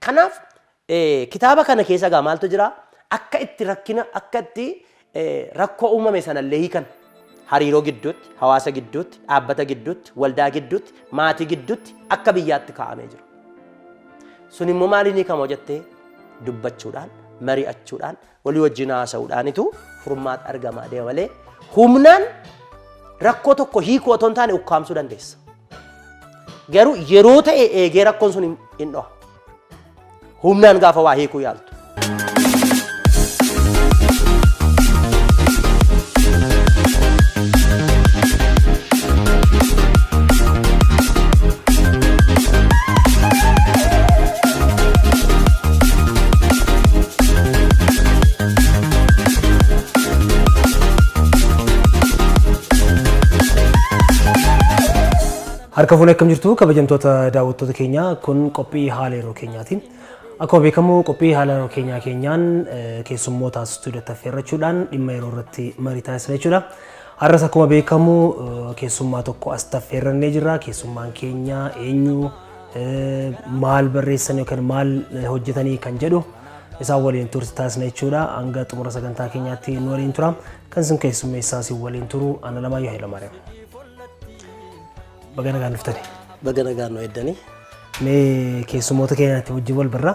Kanaaf kitaaba kana keessa gaa maaltu jira? Akka itti rakkina akka itti rakkoo uumame sanallee hiikan hariiroo gidduutti, hawaasa gidduutti, dhaabbata gidduutti, waldaa gidduutti, maatii gidduutti akka biyyaatti kaa'amee jira. Sun immoo maaliin hiikamoo jettee dubbachuudhaan, mari'achuudhaan, walii wajjin haasa'uudhaanitu furmaata argamaa deema malee humnaan rakkoo tokko hiikuu otoo hin taane ukkaamsuu dandeessa. Garuu yeroo ta'e eegee rakkoon sun hin dhoha. Humnaan gaafa waa hiikuu yaaltu. Harka fuunee akkam jirtu kabajamtoota daawwattoota keenyaa kun qophii haala yeroo keenyaati. Akkuma beekamu qophii haala yeroo keenyaa keenyaan keessummoota istuudiyootti affeerrachuudhaan dhimma yeroo irratti marii taasisna jechuudha. Har'as akkuma beekamu keessummaa tokko asitti affeerrannee jirra. Keessummaan keenya eenyu maal barreessan yookaan maal hojjetanii kan jedhu isaan waliin tursi taasisna jechuudha. Hanga xumura sagantaa keenyaatti nu waliin tura. Kan isin keessummeessaa si waliin turu ana Alamaayyoo Hayilamaariyaam. Bagana gaan dhuftani. Bagana gaan nu eddani. Mee keessummoota keenyaatti wajjin wal barra.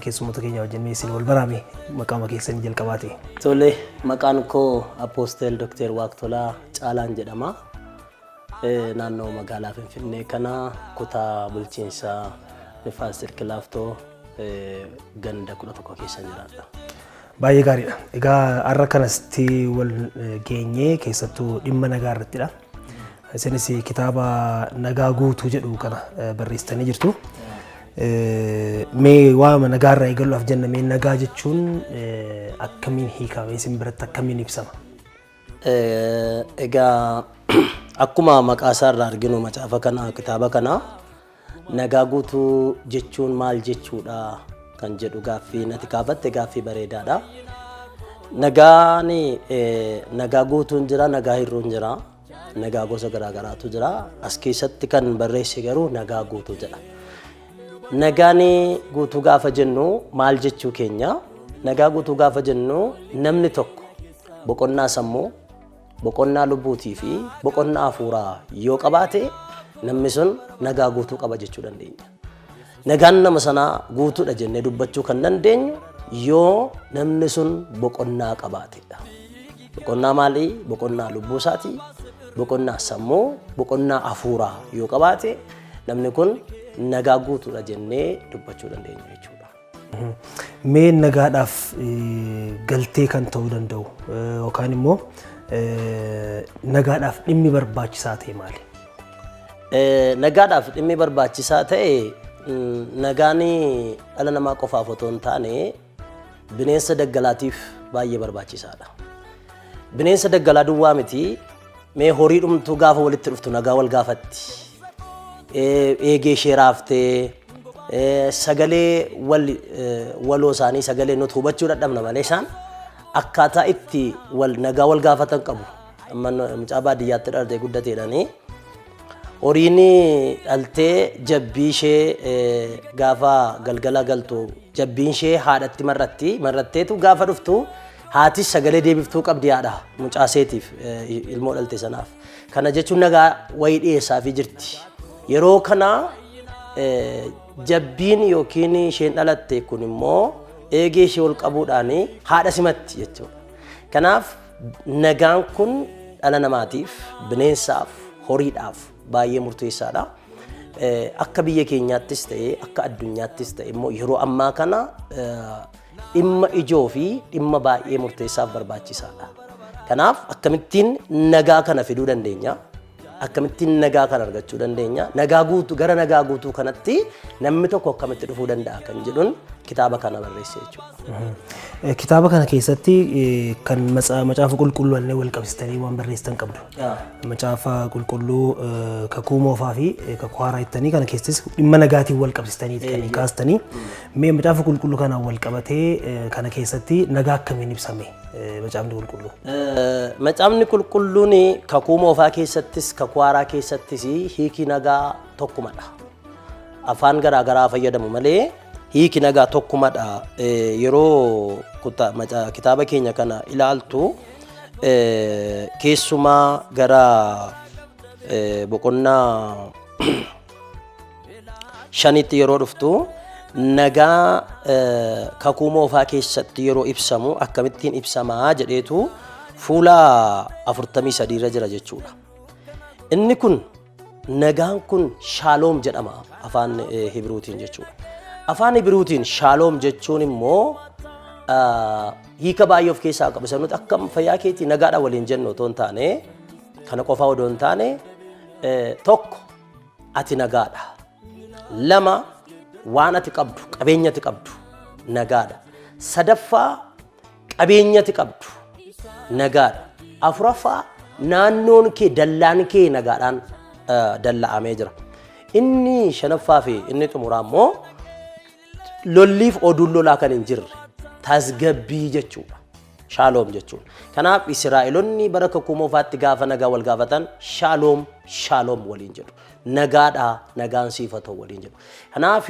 Keessummoota keenya wajjin mee isin wal baraame maqaama keessanii jalqabaate. Tole maqaan koo Apostel Dr. Waaqtolaa Caalaan jedhama. Naannoo magaalaa Finfinnee kana kutaa bulchiinsaa Nifaas Silk Laaftoo ganda 11 keessa jiraadha. Baay'ee gaariidha. Egaa har'a kanatti wal geenyee keessattuu dhimma nagaa irrattidha. Isinis kitaaba nagaa guutuu jedhu kana barreessitanii jirtu. Mee waama nagaa irraa eegaluudhaaf jenna mee nagaa jechuun akkamiin hiikama isin biratti akkamiin ibsama? Egaa akkuma maqaa isaa irraa arginu macaafa kana kitaaba kana nagaa guutuu jechuun maal jechuudha kan jedhu gaaffii nati kaafatte gaaffii bareedaadha. Nagaa guutuun jira, nagaa hir'uun jira. Nagaa gosa garaagaraatu jira. As keessatti kan barreesse garuu nagaa guutuu jedha. Nagaan guutuu gaafa jennu maal jechuu keenya? Nagaa guutuu gaafa jennu namni tokko boqonnaa sammuu, boqonnaa lubbuutii fi boqonnaa hafuuraa yoo qabaate namni sun nagaa guutuu qaba jechuu dandeenya. Nagaan nama sanaa guutuudha jennee dubbachuu kan dandeenyu yoo namni sun boqonnaa qabaatedha. Boqonnaa maalii? Boqonnaa lubbuu isaatii. Boqonnaa sammuu, boqonnaa hafuuraa yoo qabaate namni kun nagaa guutuudha jennee dubbachuu dandeenya jechuudha. Mee nagaadhaaf galtee kan ta'uu danda'u yookaan immoo nagaadhaaf dhimmi barbaachisaa ta'e maali? Nagaadhaaf dhimmi barbaachisaa ta'e nagaan dhala namaa qofaaf otoo hin taane bineensa daggalaatiif baay'ee barbaachisaadha. Bineensa daggalaa duwwaa miti. Mee horii dhumtu gaafa walitti dhuftu nagaa wal gaafatti. Eegee ishee raaftee sagalee waloo isaanii sagalee nuti hubachuu dadhabna malee isaan akkaataa itti nagaa wal gaafatan qabu. Mucaa baadiyyaatti dhalatee guddateedhani. Horiin dhaltee jabbii ishee gaafa galgala galtu jabbiin ishee haadhatti marratteetu gaafa dhuftu haati sagalee deebiftuu qabdi haadha mucaa seetiif ilmoo dhalte sanaaf. Kana jechuun nagaa wayii dhiyeessaafii jirti. Yeroo kana jabbiin yookiin isheen dhalatte kun immoo eegee ishee ol qabuudhaan haadha simatti jechuudha. Kanaaf nagaan kun dhala namaatiif, bineensaaf, horiidhaaf baay'ee murteessaadha. Akka biyya keenyaattis ta'ee akka addunyaattis ta'e immoo yeroo ammaa kana dhimma ijoo fi dhimma baay'ee murteessaaf barbaachisaadha. Kanaaf akkamittiin nagaa kana fiduu dandeenya? Akkamittiin nagaa kana argachuu dandeenya? Nagaa guutuu gara nagaa guutuu kanatti namni tokko akkamitti dhufuu danda'a kan jedhuun kitaaba kana barreesse jechuudha. Kitaaba kana keessatti kan macaafa qulqulluu illee wal qabsiistanii waan barreessitan qabdu. Macaafa qulqulluu kakuu moofaa fi kakuu haaraa jettanii kana keessatti dhimma nagaatiin wal qabsiistanii kan kaastanii. Mee macaafa qulqulluu kanaan wal qabatee kana keessatti nagaa akkamiin ibsame macaafni qulqulluu? Macaafni qulqulluun kakuu moofaa keessattis kakuu haaraa keessattis hiikii nagaa tokkumadha. Afaan garaagaraa fayyadamu malee hiiki nagaa tokkumadha. Yeroo kitaaba keenya kana ilaaltu keessumaa gara boqonnaa shanitti yeroo dhuftu nagaa kakuu moofaa keessatti yeroo ibsamu akkamittiin ibsamaa jedheetu fuula 43 irra jira jechuudha. Inni kun nagaan kun shaaloom jedhama afaan Hibruutiin jechuudha. Afaan Hibruutiin shaaloom jechuun immoo hiika baay'ee of keessaa qaba. Sanuuti akka fayyaa keetii nagaadha waliin jennu otoo hin taane kana qofaa odoo hin taane tokko ati nagaadha. Lama waan ati qabdu qabeenyati qabdu nagaadha. Sadaffaa qabeenyati qabdu nagaadha. Afuraffaa naannoon kee dallaan kee nagaadhaan dalla'amee jira. Inni shanaffaa fi inni xumuraa immoo lolliif oduun lolaa kan hin jirre tasgabbii jechuudha. Shaaloom jechuudha. Kanaaf Israa'eloonni bara kakuu moofaatti gaafa nagaa wal gaafatan shaaloom shaaloom waliin jedhu. Nagaadha nagaan siif haa ta'u waliin jedhu. Kanaaf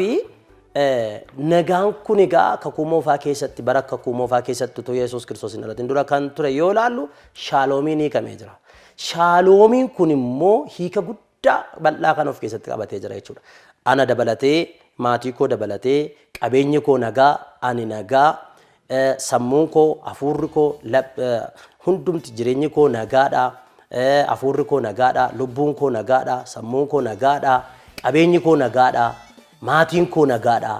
nagaan kun egaa kakuu moofaa keessatti bara kakuu moofaa keessatti utuu Yesuus Kiristoos hin dhalatin dura kan ture yoo ilaallu shaaloomiin hiikamee jira. Shaaloomiin kun immoo hiika guddaa bal'aa kan of keessatti qabatee jira jechuudha. Ana dabalatee maatii koo dabalatee qabeenyi koo nagaa ani nagaa sammuun koo hafuurri koo hundumti jireenyi koo nagaadha. Hafuurri koo nagaadha. Lubbuun koo nagaadha. Sammuun koo nagaadha. Qabeenyi koo nagaadha. Maatiin koo nagaadha.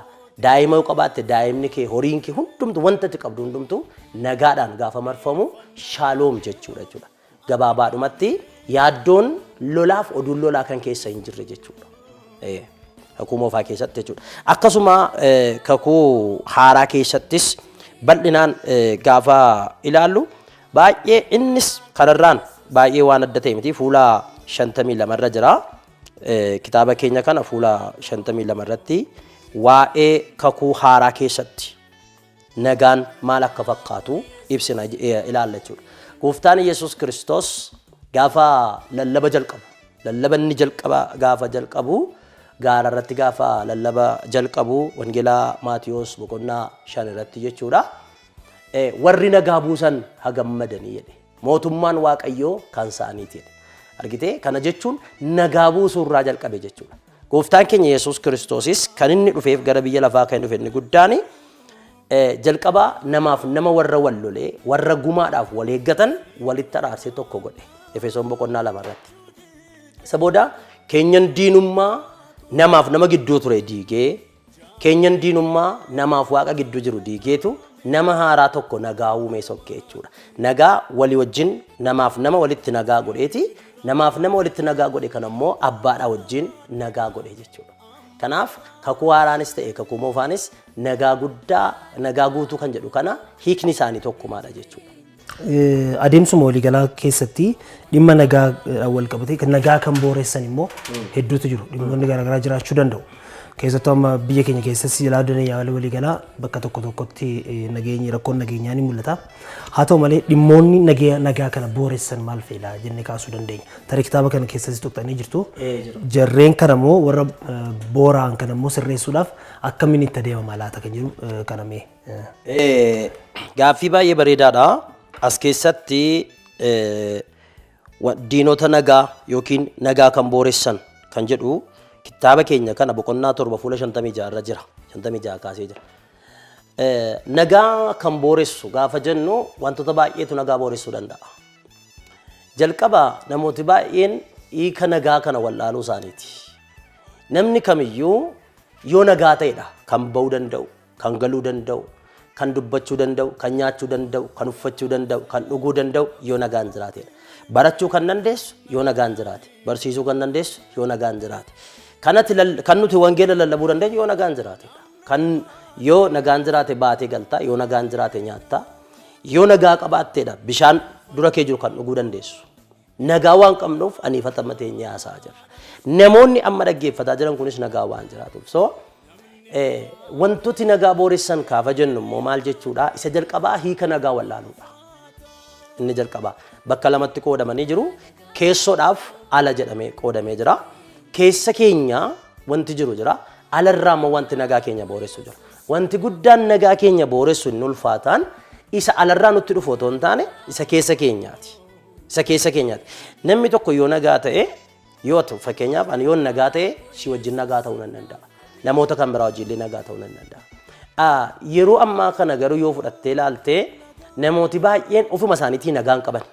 Daa'ima yoo qabaatte daa'imni kee horiin kee hundumtu wanta ati qabdu hundumtu nagaadhaan gaafa marfamu shaaloom jechuudha jechuudha. Gabaabaadhumatti yaaddoon lolaaf oduun lolaa kan keessa hin jirre jechuudha. Kakuu moofaa keessatti jechuudha. Akkasuma kakuu haaraa keessattis bal'inaan gaafa ilaallu baay'ee innis kanarraan baay'ee waan adda ta'e miti fuula 52 irra jira. Kitaaba keenya kana fuula 52 irratti waa'ee kakuu haaraa keessatti nagaan maal akka fakkaatu ibsina ilaalla jechuudha. Gooftaan Yesuus Kiristoos gaafa lallaba jalqabu, lallaba inni jalqaba gaafa jalqabu gaara irratti gaafa lallaba jalqabu wangeelaa Maatiyoos boqonnaa 5 irratti jechuudha. Warri nagaa buusan hagammadanii jedhe. Mootummaan Waaqayyoo kan isaaniiti jedhe. Argitee kana jechuun nagaa buusuu irraa jalqabe jechuudha. Gooftaan keenya Yesuus Kiristoosis kan inni dhufeef gara biyya lafaa kan dhufe inni guddaan jalqaba namaaf nama warra wal lolee warra gumaadhaaf wal eeggatan walitti araarsee tokko godhe. Efesoon boqonnaa 2 irratti. Isa booda keenyan diinummaa namaaf nama gidduu ture diigee keenyan diinummaa namaaf waaqa gidduu jiru diigeetu nama haaraa tokko nagaa uumee sokkee jechuudha. Nagaa walii wajjin namaaf nama walitti nagaa godheeti. Namaaf nama walitti nagaa godhe kan ammoo abbaadhaa wajjin nagaa godhe jechuudha. Kanaaf kakuu haaraanis ta'e kakuu moofaanis nagaa guddaa nagaa guutuu kan jedhu kana hiikni isaanii tokkumaadha jechuudha. Adeemsuma waliigalaa keessatti dhimma nagaa wal qabatee nagaa kan booressan immoo hedduutu jiru. Dhimmoonni garaagaraa jiraachuu danda'u. Keessattuu amma biyya keenya keessatti ilaaluun yaala waliigalaa bakka tokko tokkotti nageenyi rakkoon nageenyaa ni mul'ata. Haa ta'u malee dhimmoonni nagaa kana booressan maal fa'idha jennee kaasuu dandeenya. Tarii kitaaba kana keessatti tuqxanii jirtu. Jarreen kana immoo warra booraan kana immoo sirreessuudhaaf akkamiin itti adeemama laata kan jiru kanamee. Gaaffii baay'ee bareedaadha. As keessatti diinota nagaa yookiin nagaa kan booressan kan jedhu kitaaba keenya kana boqonnaa 7 fuula 56 irra jira. 56 kaasee jira. Nagaa kan booressu gaafa jennu wantoota baay'eetu nagaa booressuu danda'a. Jalqaba namooti baay'een hiika nagaa kana wallaaluu isaaniiti. Namni kamiyyuu yoo nagaa ta'edha kan ba'uu danda'u, kan galuu danda'u, kan dubbachuu danda'u, kan nyaachuu danda'u, kan uffachuu danda'u, kan dhuguu danda'u yoo nagaan jiraatedha. Barachuu kan dandeessu yoo nagaan jiraate, barsiisuu kan dandeessu yoo nagaan jiraate. Kan nuti wangeela lallabuu dandeenyu yoo nagaan jiraatedha. Kan yoo nagaan jiraate baatee galtaa, yoo nagaan jiraate nyaattaa, yoo nagaa qabaattedha bishaan dura kee jiru kan dhuguu dandeessu. Nagaa waan qabnuuf aniifata teenyee haasaa jirra. Namoonni amma dhaggeeffataa jiran kunis nagaa waan jiraatuuf. So wantooti nagaa booressan kaafa jennu immoo maal jechuudha? Isa jalqabaa hiika nagaa wallaaluudha. Inni jalqabaa bakka lamatti qoodamanii jiru. Keessoodhaaf ala jedhamee qoodamee jira. Keessa keenya wanti jiru jira. Alarraa immoo wanti nagaa keenya booressu jira. wanti guddaan nagaa keenya booressu hin ulfaataan isa alarraa nutti dhufu otoo hin taane isa keessa keenyaati. Isa keessa keenyaati. Namni tokko yoo nagaa ta'e yoo ta'u fakkeenyaaf ani yoo nagaa ta'e si wajjin nagaa ta'uu nan danda'a. Namoota kan biraa wajjin nagaa ta'uu nan danda'a. Yeroo ammaa kana garuu yoo fudhattee ilaaltee namooti baay'een ofuma isaaniitii nagaan qaban.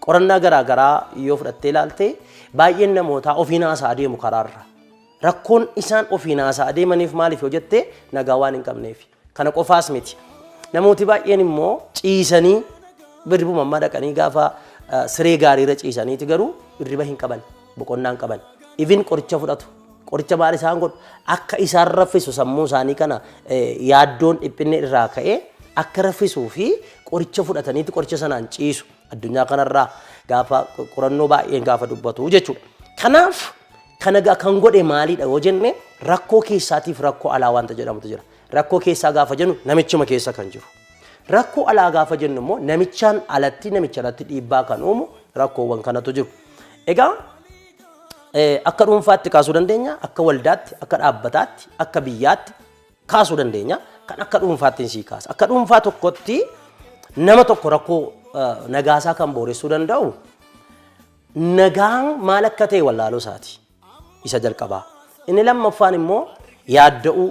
Qorannaa garaagaraa yoo fudhattee ilaaltee baay'een namootaa ofiin haasaa adeemu karaarra. Rakkoon isaan ofiin haasaa adeemaniif maaliif yoo jettee nagaa waan hin qabneef. Kana qofaas miti. Namooti baay'een immoo ciisanii birribuma ammaa dhaqanii gaafa siree gaariirra ciisaniiti garuu hirriba hin qaban, boqonnaa hin qaban. Ifin qoricha fudhatu. Qoricha maal isaan godhu akka isaan raffisu sammuu isaanii kana yaaddoon dhiphinne irraa ka'ee akka raffisuu fi qoricha fudhataniiti qoricha sanaan ciisu addunyaa kanarraa gaafa qorannoo baay'een gaafa dubbatu jechuudha. Kanaaf kan godhe maalidha yoo jenne rakkoo keessaatiif rakkoo alaa wanta jedhamutu jira. Rakkoo keessaa gaafa jennu namichuma keessa kan jiru. Rakkoo alaa gaafa jennu immoo namichaan alatti namicha irratti dhiibbaa kan uumu rakkoowwan kanatu jiru. Egaa akka dhuunfaatti kaasuu dandeenya, akka waldaatti, akka dhaabbataatti, akka biyyaatti kaasuu dandeenya. Kan akka dhuunfaatti sii kaasa. Akka dhuunfaa tokkotti nama tokko rakkoo nagaasaa kan booressuu danda'u nagaan maal akka ta'e wallaaloo isaati. Isa jalqabaa. Inni lammaffaan immoo yaadda'uu,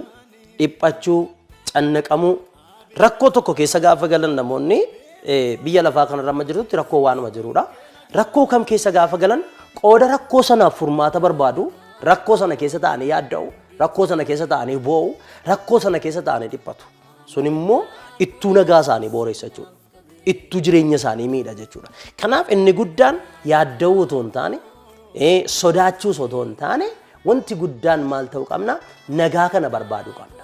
dhiphachuu, cannaqamuu rakkoo tokko keessa gaafa galan namoonni biyya lafaa kanarra amma jirtutti rakkoo waanuma jirudha. Rakkoo kam keessa gaafa galan qooda rakkoo sanaaf furmaata barbaadu rakkoo sana keessa ta'anii yaadda'u, rakkoo sana keessa ta'anii boo'u, rakkoo sana keessa ta'anii dhiphatu. Sun immoo ittuu nagaa isaanii booressa jechuudha. Ittuu jireenya isaanii miidha jechuudha. Kanaaf inni guddaan yaadda'uu otoo hin taane sodaachuus otoo hin taane wanti guddaan maal ta'uu qabna nagaa kana barbaaduu qabna.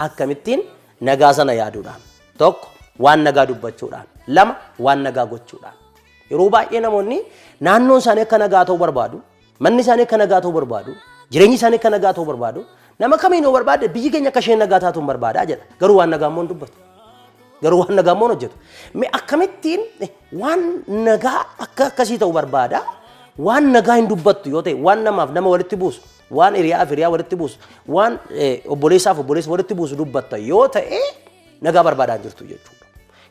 Akkamittiin nagaa sana yaaduudhaan tokko waan nagaa dubbachuudhaan lama waan nagaa gochuudhaan. Yeroo baay'ee namoonni naannoon isaanii akka nagaa ta'uu barbaadu, manni isaanii akka nagaa ta'uu barbaadu, jireenyi isaanii akka nagaa ta'uu barbaadu, nama kamiin yoo barbaade biyyi keenya akka isheen nagaa taatu barbaadaa jedha. Garuu waan nagaa immoo hin dubbatu. Garuu waan nagaa immoo hin hojjetu. Akkamittiin waan nagaa akka akkasii ta'uu barbaada waan nagaa hin dubbattu yoo ta'e waan namaaf nama walitti buusu, waan hiriyaaf hiriyaa walitti buusu, waan obboleessaaf obboleessa walitti buusu dubbatta yoo ta'e nagaa barbaadaa jirtu jechuudha.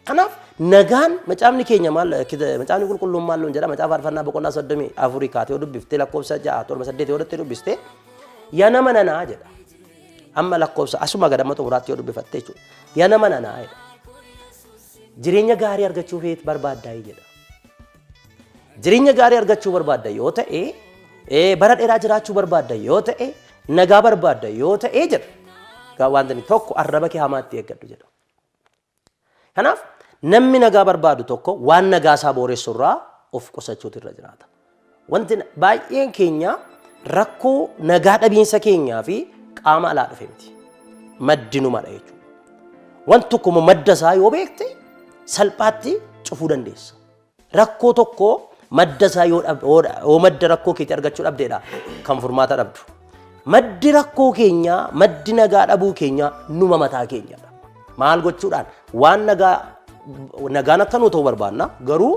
Kanaaf nagaan macaafni keenya maal macaafni qulqulluun maal loon jedha macaafa faarfannaa boqonnaa 34 kaatee yoo dubbiftee lakkoofsa 6 7 8 yoo dubbiste yaa nama nanaa jedha. Amma lakkoofsa asuma gadama xumuraatti yoo dubbifatte jechuudha. Yaa nama nanaa jedha. Jireenya gaarii argachuuf barbaaddaa jedha. Jireenya gaarii argachuu barbaadda yoo ta'e bara dheeraa jiraachuu barbaadda yoo ta'e nagaa barbaadda yoo ta'e jedha. Wanti tokko arraba kee hamaatti eeggadhu jedha. Kanaaf namni nagaa barbaadu tokko waan nagaa isaa booressu irraa of qusachuutu irra jiraata. Wanti baay'een keenya rakkoo nagaa dhabiinsa keenyaa fi qaama alaa dhufe miti. Maddinumadha jechuudha. Wanti tokko madda isaa yoo beekte salphaatti cufuu dandeessa. Rakkoo tokko madda isaa yoo madda rakkoo keetti argachuu dhabdeedha kan furmaata dhabdu. Maddi rakkoo keenyaa, maddi nagaa dhabuu keenyaa numa mataa keenyadha. Maal gochuudhaan waan nagaan akka nu ta'u barbaanna garuu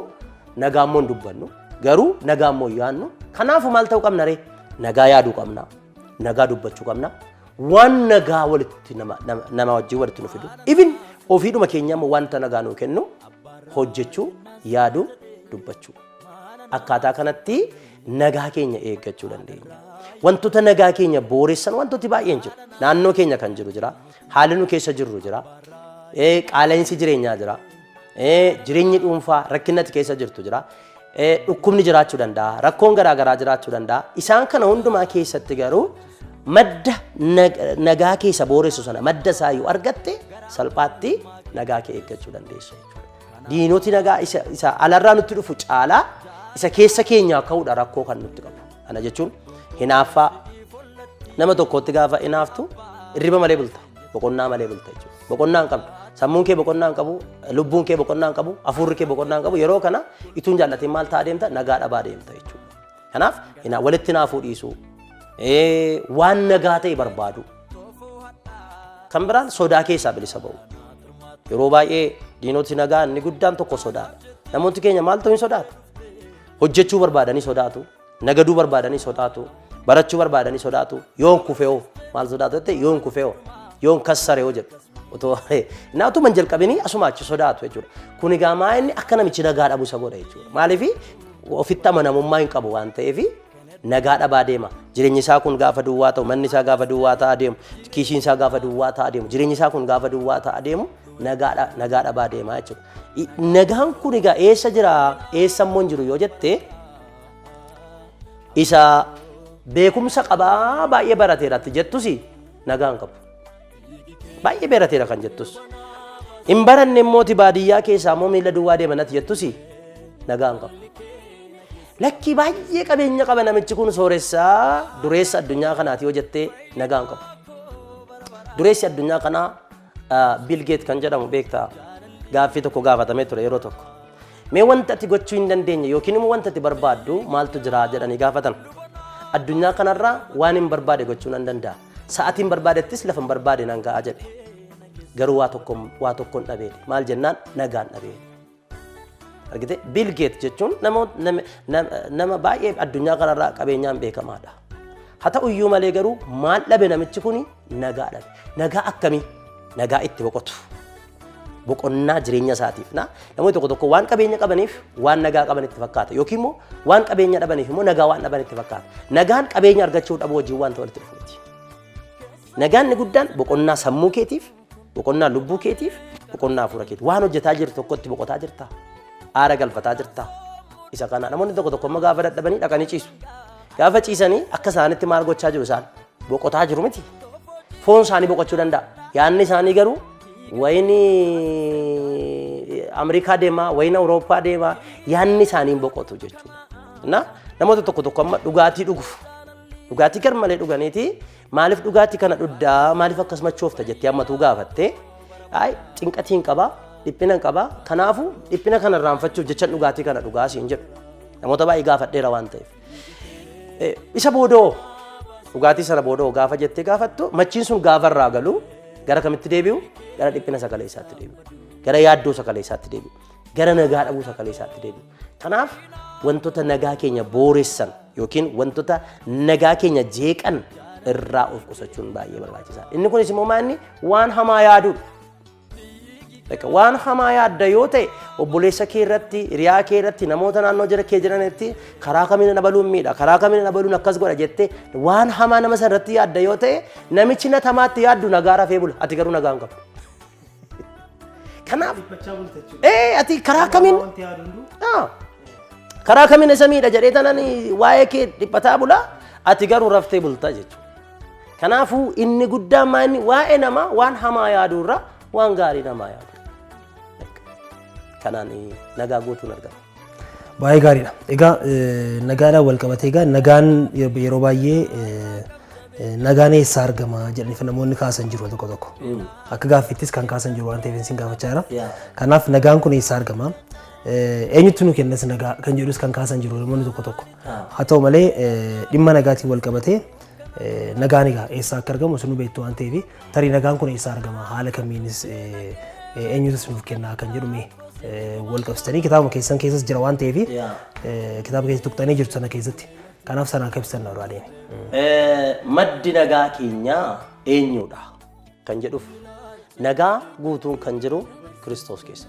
nagaa immoo hin dubbannu garuu nagaa immoo yaannu. Kanaaf maal ta'uu qabna ree? Nagaa yaaduu qabna, nagaa dubbachuu qabna, waan nagaa walitti nama wajjin walitti nu fidu. Ifin ofiidhuma keenya immoo wanta nagaa nuu kennu hojjechuu, yaaduu, dubbachuu. Akkaataa kanatti nagaa keenya eeggachuu dandeenya. Wantoota nagaa keenya booressan wantooti baay'een jiru. Naannoo keenya kan jiru jira. Haalli nu keessa jirru jira. Qaala'insi jireenyaa jira. Jireenyi dhuunfaa rakkinatti keessa jirtu jira. Dhukkubni jiraachuu danda'a. Rakkoon garaagaraa jiraachuu danda'a. Isaan kana hundumaa keessatti garuu madda nagaa keessa booressu sana madda isaa yoo argatte salphaatti nagaa kee eeggachuu dandeessu. Diinoti nagaa isa alarraa nutti dhufu caalaa isa keessa keenyaa ka'uudha rakkoo kan nutti qabu. Kana jechuun hinaaffaa nama tokkotti gaafa hinaaftu hirriba malee bulta, boqonnaa malee bulta jechuudha. Boqonnaa hin qabdu. Sammuun kee boqonnaa hin qabu, lubbuun kee boqonnaa hin qabu, hafuurri kee boqonnaa hin qabu. Yeroo kana ituun jaallateen maal ta'aa deemta? Nagaa dhabaa deemta jechuudha. Kanaaf walitti hinaafuu dhiisuu, waan nagaa ta'e barbaadu. Kan biraan sodaa keessaa bilisa ba'u. Yeroo baay'ee diinoti nagaa inni guddaan tokko sodaadha. Namoonni keenya maal ta'u hin sodaatu? Hojjechuu barbaadanii sodaatu, nagaduu barbaadanii sodaatu, barachuu barbaadanii sodaatu, yoon kufee'oo maal sodaatu jettee yoon kufee'oo yoon kassare yoo jedhu otoo naatu man jalqabini asuma achi sodaatu jechuudha. Kun egaa maa inni akka namichi nagaa dhabu isa godha jechuudha. Maaliif ofitti amanamummaa hin qabu waan ta'eef nagaa dhabaa deema. Jireenyi isaa kun gaafa duwwaa ta'u, manni isaa gaafa duwwaa ta'aa deemu, kiishiin isaa gaafa duwwaa ta'aa deemu, jireenyi isaa kun gaafa duwwaa ta'aa deemu nagaa dhabaa deema jechuudha. Nagaan kun egaa eessa jira eessa immoo hin jiru yoo jette isa beekumsa qabaa baay'ee barateeratti jettus nagaan qabu. Baay'ee barateera kan jettus. Hin baranne immoo baadiyyaa keessaa immoo miila duwwaa deemanatti jettus nagaan qabu. Lakkii baay'ee qabeenya qaba namichi kun sooressaa dureessa addunyaa kanaati yoo jettee nagaan qabu. Dureessi addunyaa kanaa Bill Gates kan jedhamu beektaa gaaffii tokko gaafatamee ture yeroo tokko. Mee wanta ati gochuu hin dandeenye yookiin immoo wanta ati barbaaddu maaltu jira jedhanii gaafatan. Addunyaa kanarraa waan hin barbaade gochuu nan danda'a. Sa'aatiin barbaadettis lafa hin barbaade nan ga'a jedhe. Garuu waa tokkoon dhabeedhe. Maal jennaan nagaan dhabeedhe. Argite Bill Gates jechuun nama baay'ee addunyaa kanarraa qabeenyaan beekamaadha. Haa ta'u iyyuu malee garuu maal dhabe namichi kun nagaa dhabe. Nagaa akkamii? Nagaa itti boqotu. Boqonnaa jireenya isaatiif namoonni tokko tokko waan qabeenya qabaniif waan nagaa qaban itti fakkaata yookiin immoo waan qabeenya dhabaniif immoo nagaa waan dhaban itti fakkaata. Nagaan qabeenya argachuu dhabu wajjin waan walitti dhufu miti. Nagaan inni guddaan boqonnaa sammuu keetiif, boqonnaa lubbuu keetiif, boqonnaa hafuura keetiif waan hojjetaa jirtu tokkotti boqotaa jirta. Aara galfataa jirta. Isa kana namoonni tokko tokko immoo gaafa dadhabanii dhaqanii ciisu. Gaafa ciisanii akka isaanitti maal gochaa jiru isaan boqotaa jiru miti. Foon isaanii boqochuu danda'a. Yaanni isaanii garuu wayini Ameerikaa deemaa, wayini Awurooppaa deemaa, yaanni isaanii boqotu jechuudha. Namoota tokko tokko amma dhugaatii dhuguuf. Dhugaatii gar malee dhuganiiti maaliif dhugaatii kana dhuddaa maaliif akkasuma choofta jettee ammatuu gaafattee cinqatii hin qabaa, dhiphina hin qabaa, kanaafuu dhiphina kana irraanfachuuf jecha dhugaatii kana dhugaa siin jedhu. Namoota baay'ee gaafadheera waan ta'eef. Isa boodoo dhugaatii sana boodoo gaafa jettee gaafattu machiin sun gaafa irraa galu gara kamitti deebi'u? Gara dhiphina sagalee isaatti deebi'u. Gara yaaddoo sagalee isaatti deebi'u. Gara nagaa dhabuu sagalee isaatti deebi'u. Kanaaf wantoota nagaa keenya booressan yookiin wantoota nagaa keenya jeeqan irraa of qusachuun baay'ee barbaachisaadha. Inni kunis immoo maanni waan hamaa yaaduudha. Waan hamaa yaadda yoo ta'e obboleessa kee irratti, hiriyaa kee irratti, namoota naannoo jira kee jiranitti karaa kamiin na baluun miidha, karaa kamiin na baluun akkas godha jettee waan hamaa nama sana irratti yaadda yoo ta'e namichi na tamaatti yaaddu nagaa rafee bula. Ati garuu nagaa hin qabu. Kanaaf ati karaa kamiin isa miidha jedhee tanan waa'ee kee dhiphataa bula. Ati garuu raftee bulta jechuudha. Kanaafuu inni guddaan maanni waa'ee namaa waan hamaa yaadurra waan gaarii namaa yaadu. Kanaan nagaa guutuun argama. Baay'ee gaariidha. Egaa nagaadhaan wal qabatee egaa nagaan yeroo baay'ee nagaan eessaa argama jedhanii namoonni kaasan jiru tokko tokko. Akka gaaffittis kan kaasan jiru waan ta'eef isin gaafachaa jira. Kanaaf nagaan kun eessaa argama? Eenyutu nu kennas nagaa kan jedhus kan kaasan jiru namoonni tokko tokko. Haa ta'u malee dhimma nagaatiin wal qabatee nagaan egaa eessaa akka argamu sunu beektu waan ta'eef tarii nagaan kun eessaa argama haala kamiinis eenyutus nuuf kennaa kan jedhume wal qabsitanii kitaaba keessan keessas jira waan ta'eef kitaaba keessa tuqxanii jirtu sana keessatti kanaaf sana akka ibsan barbaadeen. Maddi nagaa keenyaa eenyudha kan jedhuuf nagaa guutuun kan jiru Kiristoos keessa.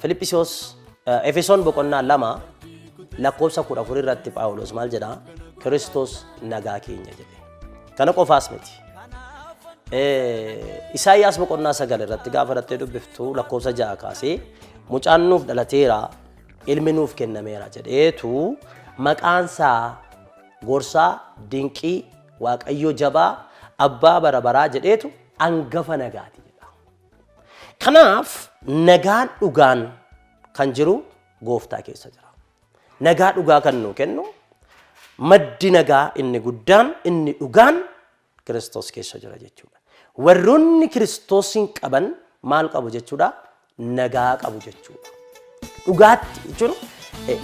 Filiphisiyoos Efesoon boqonnaa 2 lakkoofsa 14 irratti Phaawulos maal jedhaa? Kiristoos nagaa keenya jedhe. Kana qofaas miti. Isaayyaas boqonnaa 9 irratti gaafa irratti dubbiftu lakkoofsa 6 kaasee mucaan nuuf dhalateera ilmi nuuf kennameera jedheetu maqaansaa gorsaa dinqii waaqayyo jabaa abbaa bara baraa jedheetu hangafa nagaati jedha. Kanaaf nagaan dhugaan kan jiru gooftaa keessa jira. Nagaa dhugaa kan nu kennu maddi nagaa inni guddaan inni dhugaan Kiristoos keessa jira jechuudha. Warroonni Kiristoosin qaban maal qabu jechuudha? Nagaa qabu jechuudha. Dhugaatti jechuun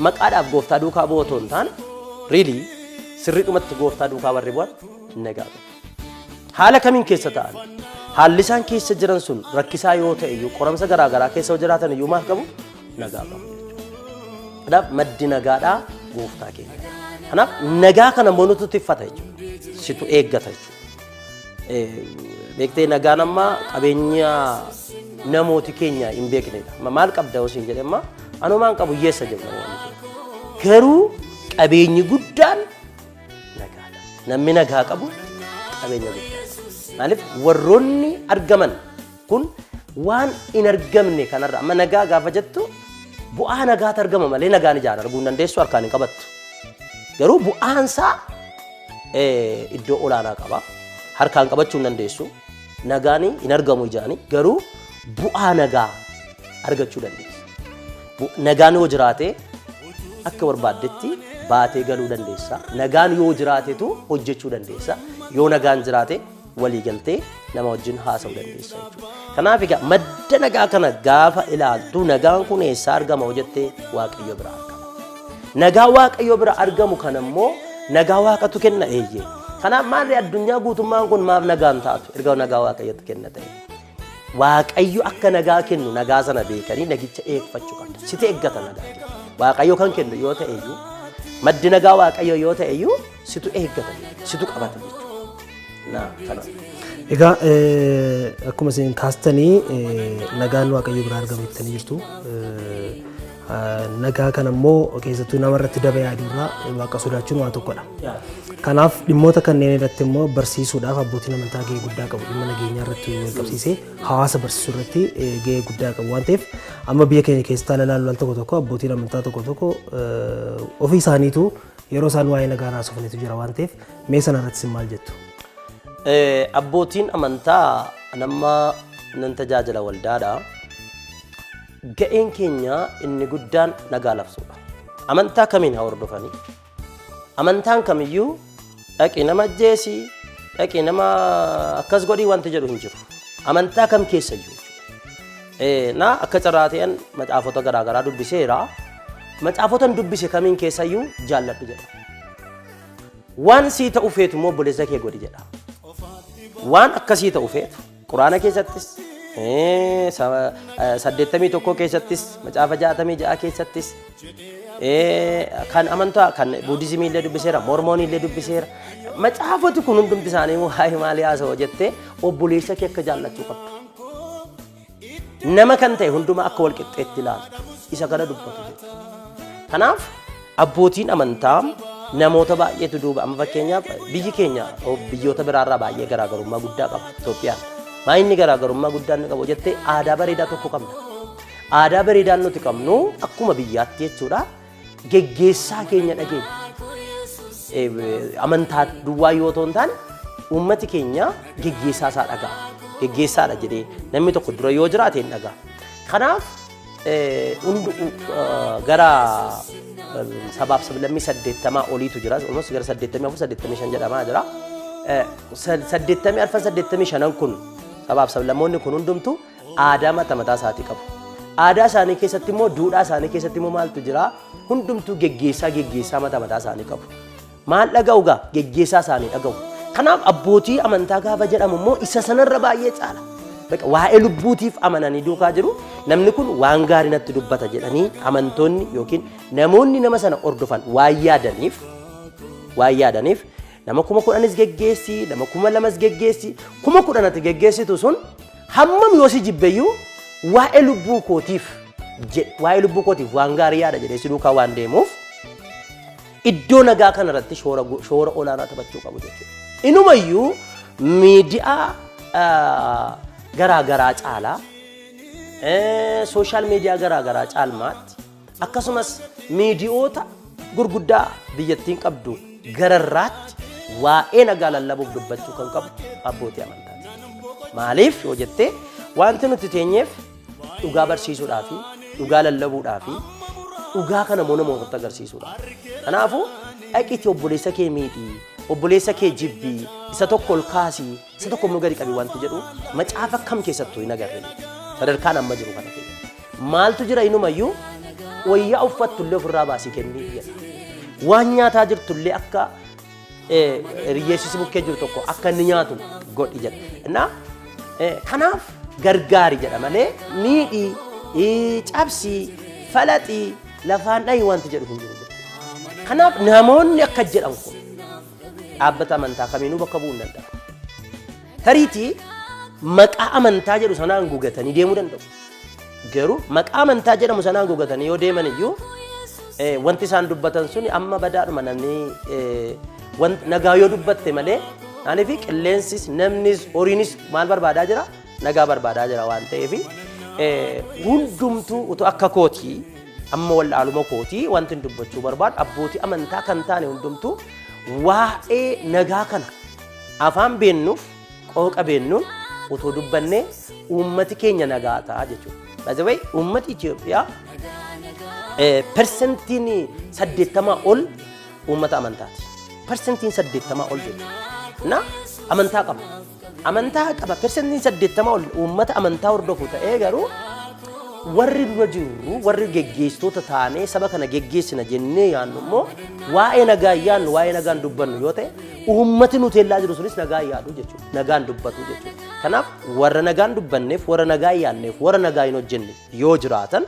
maqaadhaaf gooftaa duukaa bu'u otoo hin taane really sirriidhumatti gooftaa duukaa warri bu'an nagaa qabu. Haala kamiin keessa ta'an haalli isaan keessa jiran sun rakkisaa yoo ta'e iyyuu qoramsa garaa garaa keessa yoo jiraatan iyyuu maal qabu? Nagaa qabu jechuudha. Kanaaf maddi nagaadhaa gooftaa keenya. Kanaaf nagaa kana moonutu tiffata jechuudha. Situ eeggata jechuudha. beektee nagaan amma qabeenya namooti keenya hin beeknedha. Maal qabda osoo hin jedhe amma anumaan qabu hiyyeessa jedhu garuu qabeenyi guddaan nagaadha. Namni nagaa qabu qabeenya guddaadha. Maaliif warroonni argaman kun waan hin argamne kanarra amma nagaa gaafa jettu bu'aa nagaatu argama malee nagaan ijaan arguu hin dandeessu harkaan hin qabattu. Garuu bu'aansaa iddoo olaanaa qaba. Harkaan qabachuu hin dandeessu. Nagaan hin argamu ijaani garuu bu'aa nagaa argachuu dandeessa. Nagaan yoo jiraate akka barbaaddetti baatee galuu dandeessa. Nagaan yoo jiraatetu hojjechuu dandeessa. Yoo nagaan jiraate walii galtee nama wajjin haasa'uu dandeessa jechuudha. Kanaaf egaa madda nagaa kana gaafa ilaaltu nagaan kun eessaa argama jettee Waaqayyo bira argama. Nagaa Waaqayyo bira argamu kana immoo nagaa Waaqatu kenna eeyyee. Kanaaf maalli addunyaa guutummaan kun maaf nagaan taatu erga nagaa Waaqayyotti kenna ta'e. Waaqayyo akka nagaa kennu nagaa sana beekanii nagicha eegfachuu qabda. Sitti eeggata nagaa. Waaqayyo kan kennu yoo ta'e iyyuu maddi nagaa Waaqayyo yoo ta'e iyyuu situ eeggata situ qabata jechuudha. Egaa akkuma isin kaastanii nagaan Waaqayyo biraa argamu jettanii jirtu. Nagaa kana immoo keessattuu namarratti daba yaadurraa Waaqa sodaachuun waan tokkodha. Kanaaf dhimmoota kanneen irratti immoo barsiisuudhaaf abbootiin amantaa gahee guddaa qabu. Dhimma nageenyaa irratti wal qabsiisee hawaasa barsiisuu irratti gahee guddaa qabu waan ta'eef amma biyya keenya keessatti ilaallu al tokko abbootiin amantaa tokko ofii isaaniitu yeroo isaan waa'ee nagaa haasofaniitu jira waan ta'eef mee sana irratti maal jettu? Abbootiin amantaa nama nan tajaajila waldaadha. Ga'een keenya inni guddaan nagaa labsuudha. Amantaa kamiin haa hordofanii? Amantaan kamiyyuu dhaqi nama ajjeesi, dhaqi nama akkas godhii wanti jedhu hin jiru. Amantaa kam keessayyuu na akka carraa ta'an macaafota garaagaraa dubbiseera. Macaafotan dubbise kamiin keessayyuu jaalladhu jedha. Waan sii ta'u feetu immoo obboleessa kee godhi jedha. Waan akkasii ta'u feetu Quraana keessattis 81 keessattis macaafa 66 keessattis kan amantaa kan buudizimii illee dubbiseera mormoonii illee dubbiseera macaafoti kun hundumti isaanii waa'ee maalii haasa'u jettee obboleessa kee akka jaallachuu qabdu. Nama kan ta'e hundumaa akka wal qixxeetti ilaaltu isa kana dubbatu jechuudha. Kanaaf abbootiin amantaa namoota baay'eetu duuba amma fakkeenyaaf biyyi keenya biyyoota biraarraa baay'ee garaagarummaa guddaa qaba Itoophiyaan. Maayinni garaagarummaa guddaan qabu jettee aadaa bareedaa tokko qabna. Aadaa bareedaan nuti qabnu akkuma biyyaatti jechuudha. Geggeessaa keenya dhageenya. Amantaa duwwaa yoo ta'u hin taane uummati keenya geggeessaa isaa dhaga'a. Geggeessaadha jedhee namni tokko dura yoo jiraate hin dhaga'a. Kanaaf gara sabaaf sablammii 80 oliitu jira. Olmoos gara 84-85 jedhamaa jira. 85 kun sabaaf sablammoonni kun hundumtu aadaa mataa isaatii qabu. Aadaa isaanii keessatti immoo duudhaa isaanii keessatti immoo maaltu jira? Hundumtuu geggeessaa mataa isaanii qabu. Maal dhaga'u gaa? Geggeessaa isaanii dhaga'u. Kanaaf abbootii amantaa gaafa jedhamu immoo isa sanarra baay'ee caala. Waa'ee lubbuutiif amananii duukaa jiru. Namni kun waan gaarii natti dubbata jedhanii amantoonni yookiin namoonni nama sana hordofan waan yaadaniif nama 10,000 geggeessi, nama 2,000 geggeessi, 10,000 geggeessitu sun hammam yoo si jibbeyyuu waa'ee lubbuu kootiif waan gaarii yaada jedhee si duukaa waan deemuuf iddoo nagaa kanarratti shoora olaanaa taphachuu qabu jechuudha. Inumayyuu miidiyaa garaagaraa caalaa sooshaal miidiyaa garaagaraa caalmaatti akkasumas miidiyoota gurguddaa biyyattiin qabdu gararraatti waa'ee nagaa lallabuuf dubbachuu kan qabu abbootii amantaati. Maaliif yoo jettee wanti nuti teenyeef dhugaa barsiisuudhaa fi dhugaa lallabuudhaa fi dhugaa kana namoota agarsiisuudha. Kanaafuu dhaqiitii obboleessa kee miidhii, obboleessa kee jibbii, isa tokko ol kaasii, isa tokko immoo gadi qabii wanti jedhu macaafa kam keessattuu hin agarre. Sadarkaan amma jiru kana keessatti. Maaltu jira inumayyuu wayyaa uffattullee ofirraa baasii kennii jedha. Waan nyaataa jirtullee akka hiyyeessi bukkee jiru tokko akka inni nyaatu godhi jedha. Kanaaf gargaari jedha malee miidhii, cabsii, falaxii, lafaan dhahi wanti jedhu hin jiru jechuudha. Kanaaf namoonni akka jedhan kun dhaabbata amantaa kamiinuu bakka bu'uu hin danda'u. tariitii maqaa amantaa jedhu sanaan guugatanii deemuu danda'u. Garuu maqaa amantaa jedhamu sanaan guugatanii yoo deeman iyyuu wanti isaan dubbatan suni amma badaadhuma namni nagaa yoo dubbatte malee aniif qilleensis namnis horiinis maal barbaadaa jira nagaa barbaadaa jira waan ta'eef hundumtuu utuu akka kootii amma wallaaluma kootii wanti dubbachuu barbaadu abbootii amantaa kan taane hundumtuu waa'ee nagaa kana afaan beennuuf qooqa beennuun utuu dubbannee uummati keenya nagaa ta'a jechuudha. Baay'ee uummati Itoophiyaa persentiin 80 ol uummata amantaati. Persentiin 80 ol jechuudha. Na amantaa qaba. Amantaa qaba. Persentiin 80 ol uummata amantaa hordofu ta'ee garuu warri dura jiru warri geggeessitoota taanee saba kana geggeessina jennee yaannu immoo waa'ee nagaa yaannu waa'ee nagaan dubbannu yoo ta'e uummati nuti ellaa jiru sunis nagaa yaadu jechuudha. Nagaan dubbatu jechuudha. Kanaaf warra nagaan dubbanneef warra nagaa yaanneef warra nagaa hin hojjenne yoo jiraatan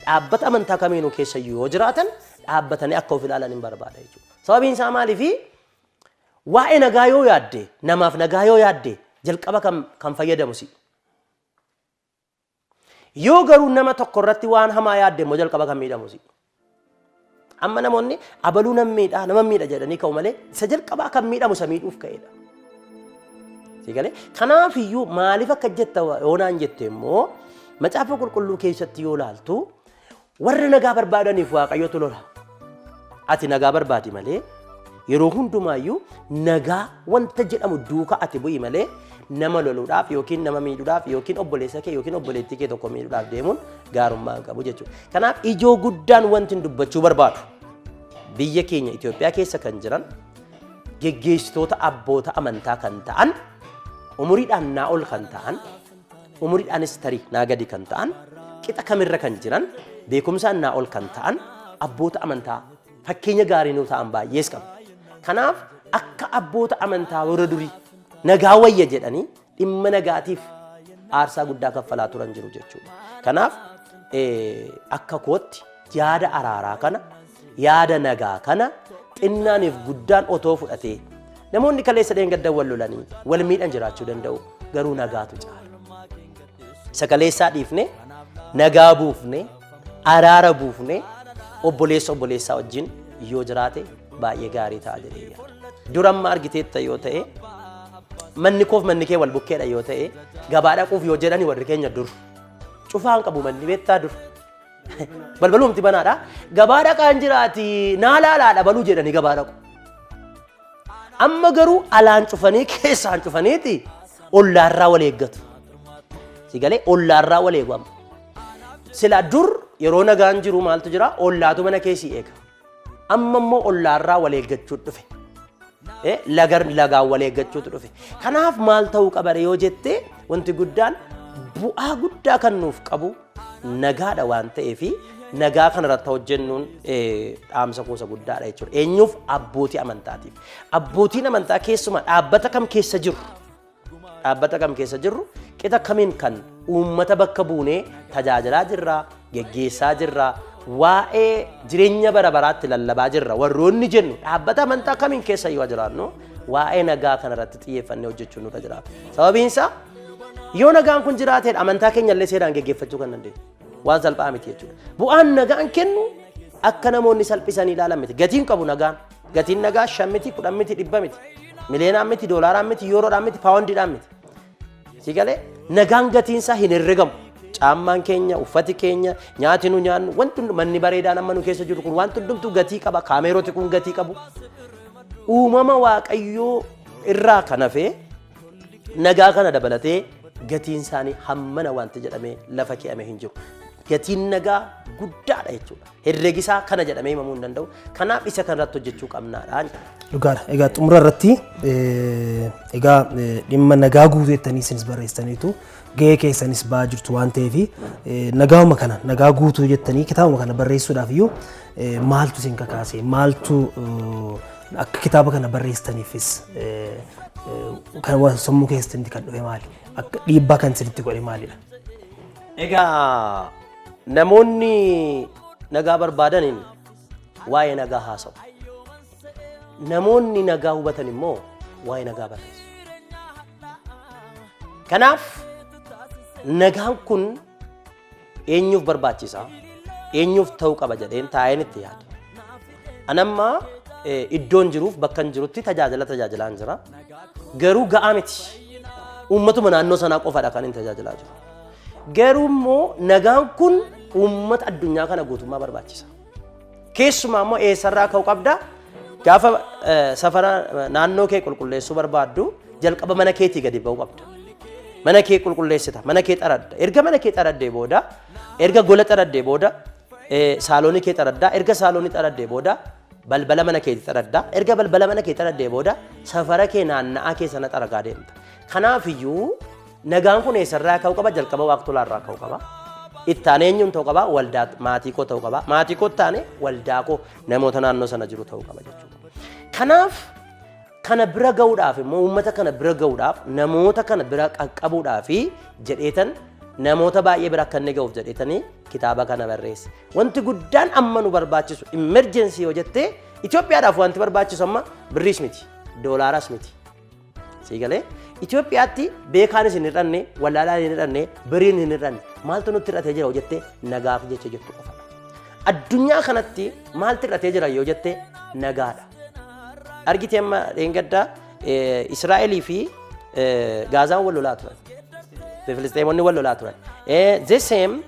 dhaabbata amantaa kamiinuu keessa yoo jiraatan dhaabbatanii akka of ilaalan hin barbaada jechuudha. Sababiin isaa maaliifi waa'ee nagaa yoo yaadde namaaf nagaa yoo yaadde jalqaba kan fayyadamu si. Yoo garuu nama tokko irratti waan hamaa yaadde immoo jalqaba kan miidhamu si. Amma namoonni abaluu nama miidha jedhanii ka'u malee isa jalqabaa kan miidhamu isa miidhuuf ka'edha. Sigalee kanaaf iyyuu maaliif akka jetta yoonaan jette immoo macaafa qulqulluu keessatti yoo laaltu warra nagaa barbaadaniif Waaqayyotu lola. Ati nagaa barbaadi malee yeroo hundumaayyuu nagaa wanta jedhamu duuka ati bu'i malee nama loluudhaaf yookiin nama miidhuudhaaf yookiin obboleessa kee yookiin obboleettii kee tokko miidhuudhaaf deemuun gaarummaa hin qabu jechuudha. Kanaaf ijoo guddaan wanti dubbachuu barbaadu biyya keenya Itoophiyaa keessa kan jiran geggeessitoota abboota amantaa kan ta'an umuriidhaan naa ol kan ta'an umuriidhaanis tarii naa gadi kan ta'an qixa kamirra kan jiran beekumsaan naa ol kan ta'an abboota amantaa fakkeenya gaarii nuu ta'an baay'ees qabu. Kanaaf akka abboota amantaa warra durii nagaa wayya jedhanii dhimma nagaatiif aarsaa guddaa kaffalaa turan jiru jechuudha. Kanaaf akka kootti yaada araaraa kana yaada nagaa kana xinnaaniif guddaan otoo fudhatee namoonni kaleessa dheengaddan wal lolanii wal miidhan jiraachuu danda'u garuu nagaatu caala. Isa kaleessaa dhiifne nagaa buufne araara buufne obboleessaa wajjin yoo jiraate baay'ee gaarii ta'a jedhee yaada. Duramma argiteetta yoo ta'e manni koof manni kee wal bukkeedha yoo ta'e gabaa dhaquuf yoo jedhani warri keenya dur cufaan qabu manni beektaa dur balbalumti banaadha gabaa dhaqaan jiraati naa laalaadha baluu jedhani gabaa dhaqu. Amma garuu alaan cufanii keessaan cufaniiti ollaarraa wal eeggatu. Sigalee ollaarraa wal eegu amma. Sila dur yeroo nagaan jiru maaltu jira ollaatu mana keessii eega. Amma immoo ollaarraa wal eeggachuu dhufe. Lagaa wal eeggachuutu dhufe. Kanaaf maal ta'uu qaba yoo jette wanti guddaan bu'aa guddaa kan nuuf qabu nagaadha waan ta'eefi nagaa kanarratti hojjennuun dhaamsa kuusa guddaadha jechuudha. Eenyuuf abbootii amantaatiif. Abbootiin amantaa keessumaa dhaabbata kam keessa jirru qixa kamiin kan uummata bakka buunee tajaajilaa jirra geggeessaa jirra waa'ee jireenya bara baraatti lallabaa jirra warroonni jennu dhaabbata amantaa kamiin keessa yoo jiraannu waa'ee nagaa kanarratti xiyyeeffannee hojjechuun nurra jiraata. Sababiin isaa yoo nagaan kun jiraatee amantaa keenya illee seeraan geggeeffachuu kan dandeenyu waan salphaa miti jechuudha. Bu'aan nagaan kennu akka namoonni salphisanii ilaalan miti. Gatiin qabu nagaan. Gatiin nagaa 5 miti 10 miti 100 miti. Miliyoonaan miti doolaaraan miti yuuroodhaan miti paawundiidhaan miti. Sigalee nagaan gatiin isaa hin herregamu. Caammaan keenya uffati keenya nyaati nu nyaannu wanti manni bareedaan amma nu keessa jiru kun wanti hundumtuu gatii qaba. Kaameeroti kun gatii qabu. Uumama Waaqayyoo irraa kan hafe nagaa kana dabalatee gatiin isaanii hammana wanti jedhamee lafa keeyame hin jiru. Gatiin nagaa guddaadha jechuudha. Herregisaa kana jedhamee himamuu hin danda'u. Kanaaf isa kanarratti hojjechuu qabnaadha. Dhugaadha. Egaa xumura irratti egaa dhimma nagaa guutuu jettanii isinis barreessaniitu gahee keessanis ba'aa jirtu waan ta'eef nagauma kana nagaa guutuu jettanii kitaabuma kana barreessuudhaaf iyyuu maaltu isin kakaase maaltu akka kitaaba kana barreessitaniifis kan sammuu keessatti kan dhufe maali? Akka dhiibbaa kan isinitti godhe maalidha? Egaa namoonni nagaa barbaadaniin waa'ee nagaa haasa'u. Namoonni nagaa hubatan immoo waa'ee nagaa barreessu. Kanaaf nagaan kun eenyuuf barbaachisa? Eenyuuf ta'uu qaba jedheen taa'een itti yaada. Anamma iddoon jiruuf bakka hin jirutti tajaajilaan jira. Garuu ga'aa miti. Uummatuma naannoo sanaa qofaadha kan hin tajaajilaa jiru. Garuu immoo nagaan kun uummata addunyaa kana guutummaa barbaachisa. Keessumaa immoo eessarraa ka'uu qabda? Gaafa safara naannoo kee qulqulleessuu barbaaddu jalqaba mana keetii gadi ba'uu qabda. Mana kee qulqulleessita, mana kee xaradda. Erga mana kee xaraddee booda, erga gola xaraddee booda, saaloonii kee xaraddaa, erga saaloonii xaraddee booda, balbala mana keetii xaraddaa, erga balbala mana kee xaraddee booda, safara kee naanna'aa kee sana xaragaa deemta. Kanaafiyyuu nagaan kun eessarraa ka'uu qaba? Jalqaba waaqtolaarraa ka'uu qaba. Ittaan eenyuun ta'uu qaba? Waldaa maatii koo ta'uu qaba. Maatii koo taane waldaa koo namoota naannoo sana jiru ta'uu qaba jechuudha. Kanaaf kana bira ga'uudhaaf immoo uummata kana bira ga'uudhaaf namoota kana bira qaqqabuudhaaf jedheetan namoota baay'ee bira akka inni ga'uuf jedheetanii kitaaba kana barreesse. Wanti guddaan amma nu barbaachisu emergency yoo jettee Itoophiyaadhaaf wanti barbaachisu amma birriis miti, doolaaras miti. Siigalee Itoophiyaatti beekaanis hin hir'anne, wallaalaan hin hir'anne, biriin hin hir'anne maaltu nutti hir'atee jira yoo jettee nagaaf jecha jettu qofadha. Addunyaa kanatti maaltu hir'atee jira yoo jettee nagaadha. Argitee amma dheengaddaa Israa'elii fi Gaazaan wal lolaa turan. Filisxeemonni wal lolaa turan. The same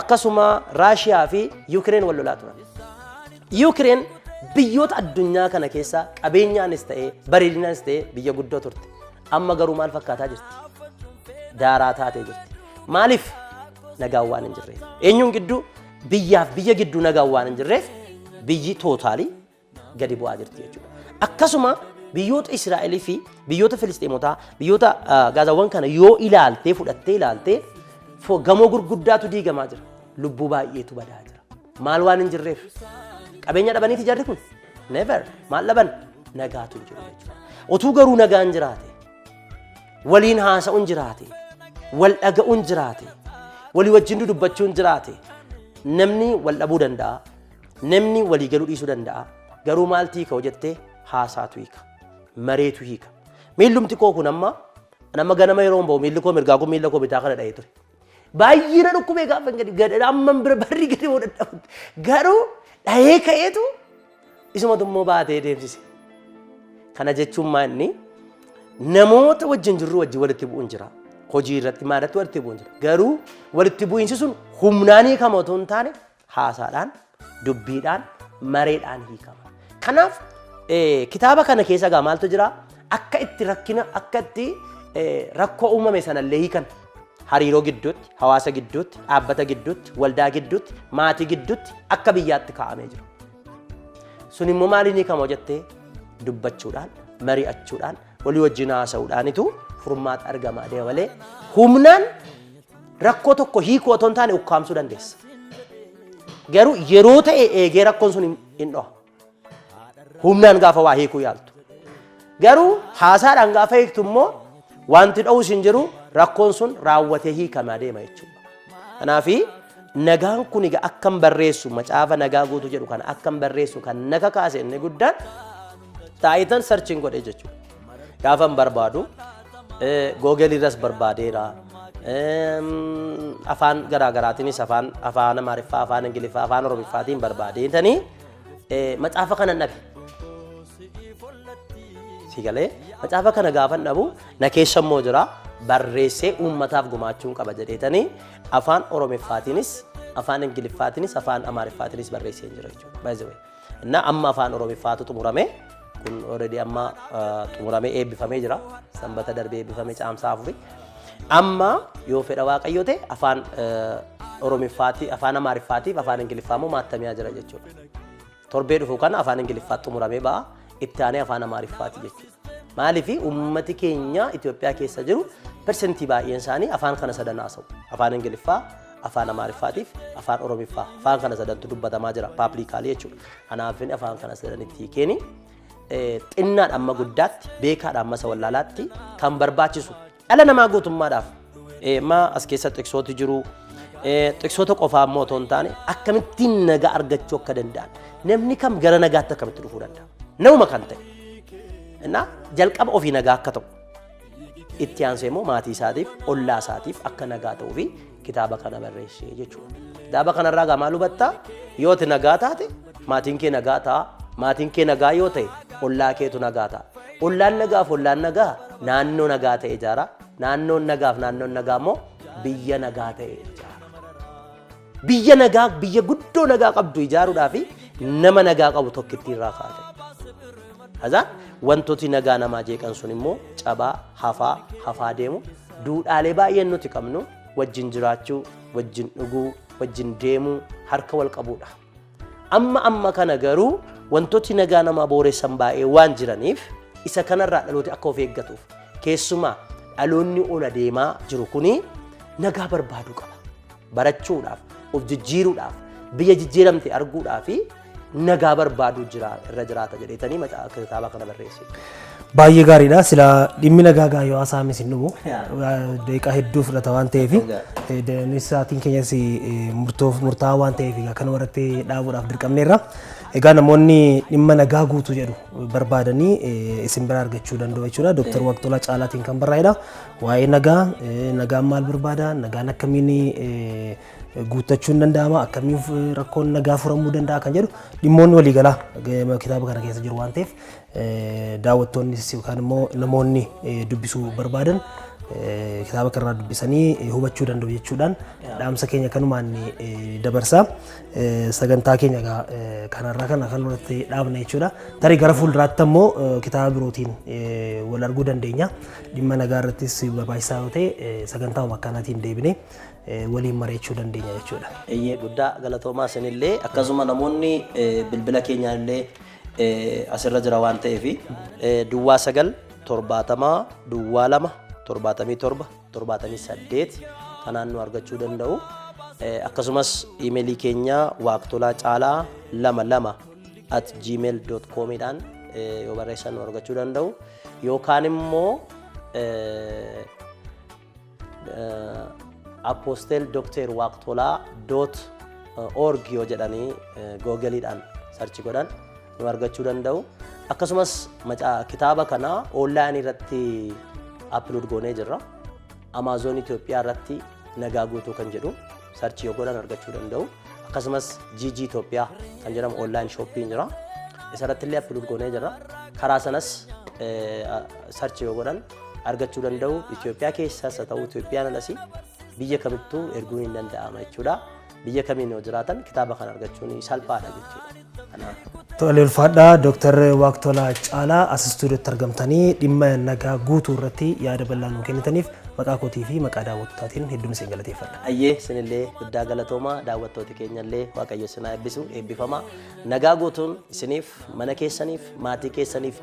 akkasuma Raashiyaa fi Yuukireen wal lolaa turan. Yuukireen biyyoota addunyaa kana keessaa qabeenyaanis ta'ee bareedinaanis ta'ee biyya guddoo turte. Amma garuu maal fakkaataa jirti? Daaraa taatee jirti. Maaliif? Nagaan waan hin jirreef. Eenyuun gidduu? Biyyaaf biyya gidduu nagaan waan hin jirreef biyyi tootaalii gadi bu'aa jirti jechuudha. Akkasuma biyyoota Israa'elii fi biyyoota Filisxeemotaa, biyyoota Gaazaawwan kana yoo ilaaltee fudhattee ilaaltee gamoo gurguddaatu diigamaa jira. Lubbuu baay'eetu badaa jira. Maal waan hin jirreef? Qabeenya dhabaniiti jarri kun? Never. Maal dhaban? Nagaatu hin jiru jechuudha. Otuu garuu nagaan jiraate, waliin haasa'uun jiraate, wal dhaga'uun jiraate, walii wajjin dubbachuun jiraate, namni wal dhabuu danda'a, namni walii galuu dhiisuu danda'a. Garuu maaltii ka'u jettee haasaatu hiika, mareetu hiika. Miillumti koo kun amma ganama yeroo ba'u miilli koo mirgaa kun miilla koo bitaa kana dha'ee ture. Baay'ee na dhukkubee gaafa gadi amma bira barri gadi godhadhamu. Garuu dha'ee ka'eetu isumatu immoo baatee deemsise. Kana jechuun maanni namoota wajjin jirru wajjin walitti bu'uun jira. Hojii irratti maalatti walitti bu'uun jira. Garuu walitti bu'iinsi sun humnaanii kama otoo hin taane haasaadhaan, dubbiidhaan, mareedhaan hiikama. Kanaaf kitaaba kana keessa gaa maaltu jira? Akka itti rakkina, akka itti rakkoo uumame sanallee hiikan. Hariiroo gidduutti, hawaasa gidduutti, dhaabbata gidduutti, waldaa gidduutti, maatii gidduutti akka biyyaatti kaa'amee jira. Sun immoo maaliin hiikama jettee dubbachuudhaan, mari'achuudhaan, walii wajjin haasa'uudhaanitu furmaata argama adeema malee humnaan rakkoo tokko hiikuu otoo hin taane ukkaamsuu dandeessa. Garuu yeroo ta'e eegee rakkoon sun hin dho'a. Humnaan gaafa waa hiikuu yaaltu. Garuu haasaadhaan gaafa hiiktu immoo wanti dho'us hin jiru rakkoon sun raawwatee hiikamaa deema jechuudha. Kanaafi nagaan kun egaa akkam barreessu macaafa nagaa guutuu jedhu kana akkam barreessu kan naka kaase inni guddaan taayitan sarchiin godhe jechuudha. Gaafan barbaadu Google irras barbaadeera. Afaan garaagaraatiinis afaan Amaariffaa, afaan Ingiliffaa, afaan Oromiffaatiin barbaadeetanii macaafa kana nabi. Sigalee macaafa kana gaafan dhabu na keessa immoo jira barreessee uummataaf gumaachuun qaba jedheetanii afaan Oromiffaatiinis, afaan Ingiliffaatiinis, afaan Amaariffaatiinis barreessee jira jechuudha. By the way. Inna amma afaan Oromiffaatu xumurame. Kun already amma xumuramee eebbifamee jira. Sanbata darbee eebbifamee caamsaa afuri. Amma yoo fedha Waaqayyoo ta'e afaan Oromiffaati, afaan Amaariffaatiif afaan Ingiliffaa immoo maattamiyaa jira jechuudha. Torbee dhufu kana afaan Ingiliffaatti xumuramee ba'a. Itti aanee afaan Amaariffaati jechuudha. Maaliif uummati keenya Itoophiyaa keessa jiru persentii baay'een isaanii afaan kana sadan haasa'u. Afaan Ingiliffaa, afaan Amaariffaatiif, afaan Oromiffaa. Afaan kana sadantu dubbatamaa jira paablikaali jechuudha. Kanaaf afaan kana sadanitti hiikeeni xinnaadha amma guddaatti, beekaadha amma isa wallaalaatti kan barbaachisu dhala namaa guutummaadhaaf. Ma as keessa tiksooti jiru. Tiksoota qofaa immoo otoo hin taane akkamittiin nagaa argachuu akka danda'an. Namni kam gara nagaatti akkamitti dhufuu danda'a? Nama kan ta'e. Jalqaba ofii nagaa akka ta'u. itti aansee immoo maatii isaatiif ollaa isaatiif akka nagaa ta'uu fi kitaaba kana barreessee jechuudha. Kitaaba kanarraa gaa maal hubattaa? Yoo ati nagaa taate maatiin kee nagaa ta'a. Maatiin kee nagaa yoo ta'e ollaa keetu nagaa ta'a. Ollaan nagaaf ollaan nagaa naannoo nagaa ta'e ijaara. Naannoon nagaaf naannoon nagaa immoo biyya nagaa ta'e ijaara. Biyya nagaa biyya guddoo nagaa qabdu ijaaruudhaaf nama nagaa qabu tokkitti irraa kaa'ate. Hazaa wantooti nagaa namaa jeeqan sun immoo cabaa hafaa deemu duudhaalee baay'een nuti qabnu wajjin jiraachuu, wajjin dhuguu, wajjin deemuu, harka wal qabuudha. Amma kana garuu wantooti nagaa namaa booressan baay'ee waan jiraniif isa kanarraa dhalooti akka of eeggatuuf keessumaa dhaloonni ola deemaa jiru kuni nagaa barbaaduu qaba. Barachuudhaaf, of jijjiiruudhaaf, biyya jijjiiramte arguudhaaf nagaa barbaaduu irra jiraata jedheetanii kitaaba kana barreesse. Baay'ee gaariidha. Sila dhimmi nagaa yoo haasa'ames hin dhumu. Daqiiqaa hedduu fudhata waan ta'eef sa'aatiin keenyas murtaa'aa waan ta'eef kan warratti dhaabuudhaaf dirqamneerra. Egaa namoonni dhimma nagaa guutuu jedhu barbaadanii isin bira argachuu danda'u jechuudha. Dooktar Waaqtolaa Caalaatiin kan barreeffame waa'ee nagaan maal barbaada, nagaan akkamiin guuttachuun danda'ama, akkamiin rakkoon nagaa furamuu danda'a kan jedhu dhimmoonni waliigalaa kitaaba kana keessa jiru waan ta'eef daawwattoonnis yookaan immoo namoonni dubbisuu barbaadan kitaaba kanarraa dubbisanii hubachuu danda'u jechuudhaan dhaamsa keenya kanumaan dabarsaa. Sagantaa keenya kanarraa kan irratti dhaabna jechuudha. Tarii gara fuulduraatti immoo kitaaba birootiin wal arguu dandeenya. Dhimma nagaa irrattis barbaachisaa yoo ta'e sagantaa akkanaatiin deebinee waliin mari'achuu dandeenya jechuudha. Eeyyee guddaa galatoomaa isinillee akkasuma namoonni bilbila keenyaallee asirra jira waan ta'eef Duwwaa 9 70 Duwwaa 2 77 78 kanaan nu argachuu danda'u. Akkasumas iimeelii keenya waaqtolaa caalaa 22@gmail.com dhaan yoo barreessan nu argachuu danda'u. Yookaan immoo apostel.waaqtolaa.org yoo jedhanii googaliidhaan sarchi godhan nu argachuu danda'u. Akkasumas kitaaba kana onlaayinii irratti upload goonee jirra. Amazon Itoophiyaa irratti nagaa guutuu kan jedhu sarchi yoo godhan argachuu danda'u. Akkasumas GG Itoophiyaa kan jedhamu online shopping jira. Isarratti illee upload goonee jirra. Karaa sanas sarchi yoo godhan argachuu danda'u. Itoophiyaa keessas haa ta'u Itoophiyaan alas biyya kamittuu erguun hin danda'ama jechuudha. Biyya kamiin yoo jiraatan kitaaba kana argachuun salphaadha jechuudha. Tole ulfaadhaa Dooktar Waaqtolaa Caalaa as istuudiyootti argamtanii dhimma nagaa guutuu irratti yaada bal'aa nuu kennitaniif maqaa kootii fi maqaa daawwattootaan hedduun isin galateeffadha. Ayyee isinillee guddaa galatoomaa daawwattoota keenyallee Waaqayyo isin haa eebbisu eebbifamaa. Nagaa guutuun isiniif mana keessaniif maatii keessaniif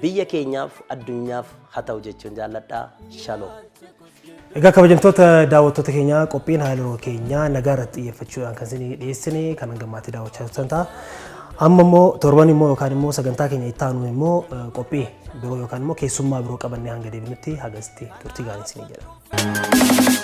biyya keenyaaf addunyaaf haa ta'u jechuun jaalladhaa. Shalom. Egaa kabajamtoota daawwattoota keenyaa qophiin haaloo keenyaa nagaa irratti xiyyeeffachuudhaan kan isin dhiyeessine kan gammaatti daawwachaa turtan ta'a. Amma immoo torban immoo yookaan immoo sagantaa keenya itti aanu immoo qophii biroo yookaan immoo keessummaa biroo qabannee hanga deebinutti hagasitti turtii gaarii isinii jedha.